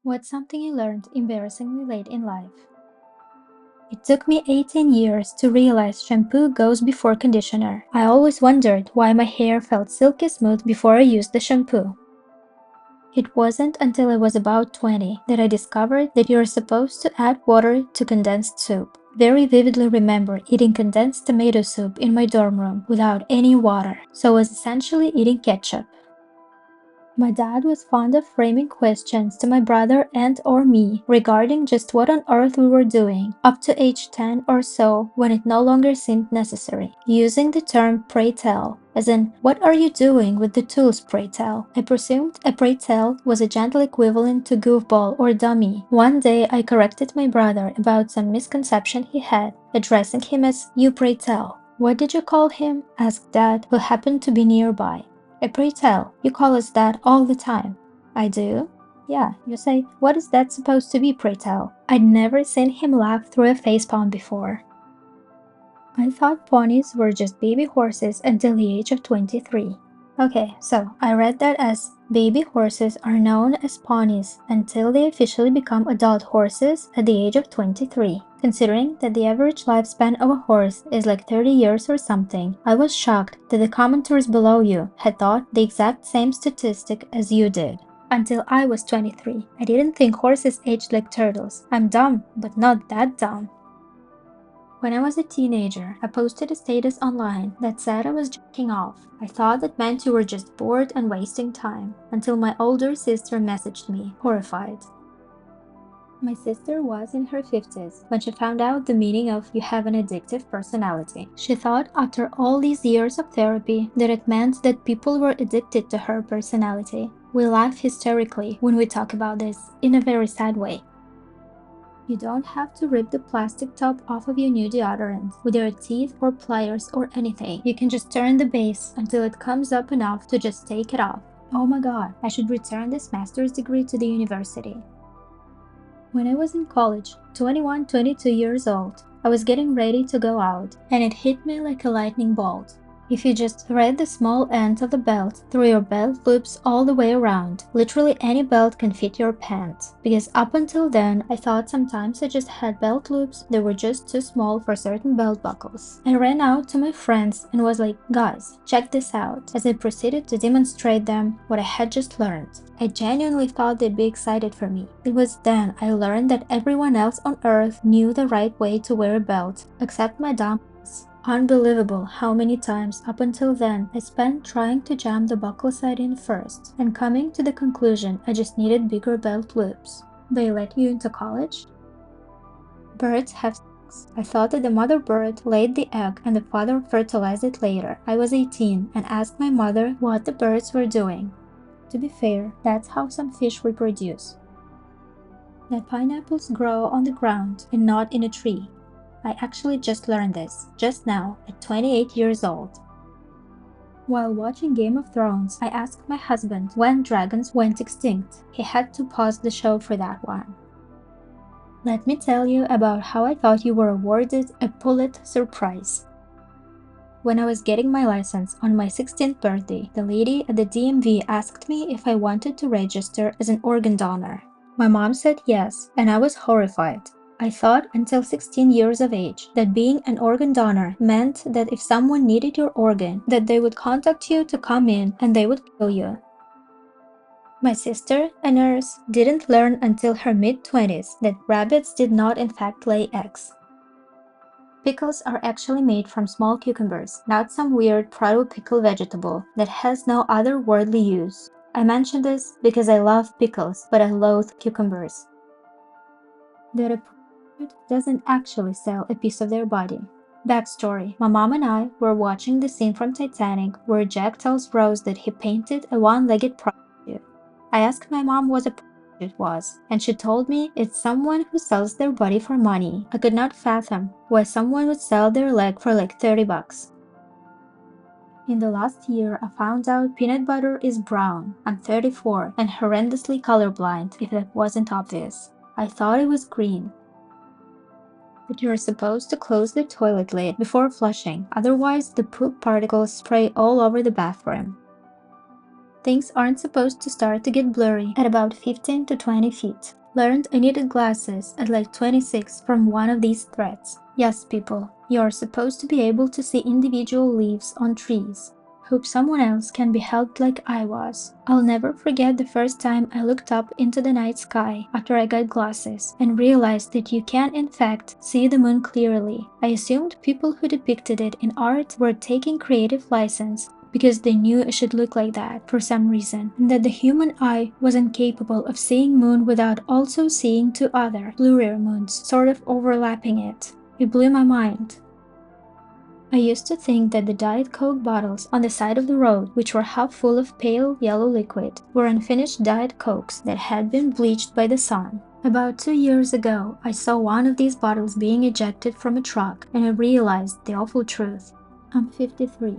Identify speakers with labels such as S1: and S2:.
S1: What's something you learned embarrassingly late in life? It took me 18 years to realize shampoo goes before conditioner. I always wondered why my hair felt silky smooth before I used the shampoo. It wasn't until I was about 20 that I discovered that you're supposed to add water to condensed soup. Very vividly remember eating condensed tomato soup in my dorm room without any water, so I was essentially eating ketchup. My dad was fond of framing questions to my brother and or me regarding just what on earth we were doing, up to age 10 or so when it no longer seemed necessary, using the term pray tell, as in, what are you doing with the tools pray tell? I presumed a pray tell was a gentle equivalent to goofball or dummy. One day I corrected my brother about some misconception he had, addressing him as you pray tell. What did you call him? Asked Dad, who happened to be nearby. Pray tell, you call us that all the time. I do? Yeah, you say, what is that supposed to be, pray tell? I'd never seen him laugh through a facepalm before. I thought ponies were just baby horses until the age of 23. Okay, so I read that as baby horses are known as ponies until they officially become adult horses at the age of 23. Considering that the average lifespan of a horse is like 30 years or something, I was shocked that the commenters below you had thought the exact same statistic as you did. Until I was 23, I didn't think horses aged like turtles. I'm dumb, but not that dumb. When I was a teenager, I posted a status online that said I was jacking off. I thought that meant you were just bored and wasting time, until my older sister messaged me, horrified. My sister was in her 50s when she found out the meaning of you have an addictive personality. She thought after all these years of therapy that it meant that people were addicted to her personality. We laugh hysterically when we talk about this, in a very sad way. You don't have to rip the plastic top off of your new deodorant with your teeth or pliers or anything. You can just turn the base until it comes up enough to just take it off. Oh my god, I should return this master's degree to the university. When I was in college, 21, 22 years old, I was getting ready to go out, and it hit me like a lightning bolt. If you just thread the small end of the belt through your belt loops all the way around, literally any belt can fit your pants. Because up until then, I thought sometimes I just had belt loops that were just too small for certain belt buckles. I ran out to my friends and was like, guys, check this out, as I proceeded to demonstrate them what I had just learned. I genuinely thought they'd be excited for me. It was then I learned that everyone else on earth knew the right way to wear a belt, except my dumb ass. Unbelievable how many times up until then I spent trying to jam the buckle side in first, and coming to the conclusion I just needed bigger belt loops. They let you into college? Birds have sex. I thought that the mother bird laid the egg and the father fertilized it later. I was 18 and asked my mother what the birds were doing. To be fair, that's how some fish reproduce. That pineapples grow on the ground and not in a tree. I actually just learned this, just now, at 28 years old. While watching Game of Thrones, I asked my husband when dragons went extinct. He had to pause the show for that one. Let me tell you about how I thought you were awarded a Pulitzer Prize. When I was getting my license on my 16th birthday, the lady at the DMV asked me if I wanted to register as an organ donor. My mom said yes, and I was horrified. I thought until 16 years of age that being an organ donor meant that if someone needed your organ, that they would contact you to come in and they would kill you. My sister, a nurse, didn't learn until her mid-20s that rabbits did not in fact lay eggs. Pickles are actually made from small cucumbers, not some weird proto-pickle vegetable that has no other worldly use. I mention this because I love pickles, but I loathe cucumbers. That a prostitute doesn't actually sell a piece of their body. Backstory: my mom and I were watching the scene from Titanic where Jack tells Rose that he painted a one-legged prostitute. I asked my mom what a prostitute was, and she told me it's someone who sells their body for money. I could not fathom why someone would sell their leg for like 30 bucks. In the last year, I found out peanut butter is brown. I'm 34 and horrendously colorblind, if that wasn't obvious. I thought it was green. But you're supposed to close the toilet lid before flushing, otherwise the poop particles spray all over the bathroom. Things aren't supposed to start to get blurry at about 15 to 20 feet. Learned I needed glasses at like 26 from one of these threads. Yes, people, you're supposed to be able to see individual leaves on trees. Hope someone else can be helped like I was. I'll never forget the first time I looked up into the night sky after I got glasses and realized that you can in fact see the moon clearly. I assumed people who depicted it in art were taking creative license because they knew it should look like that for some reason, and that the human eye was incapable of seeing moon without also seeing two other, blurrier moons, sort of overlapping it. It blew my mind. I used to think that the Diet Coke bottles on the side of the road, which were half full of pale yellow liquid, were unfinished Diet Cokes that had been bleached by the sun. About 2 years ago, I saw one of these bottles being ejected from a truck and I realized the awful truth. I'm 53.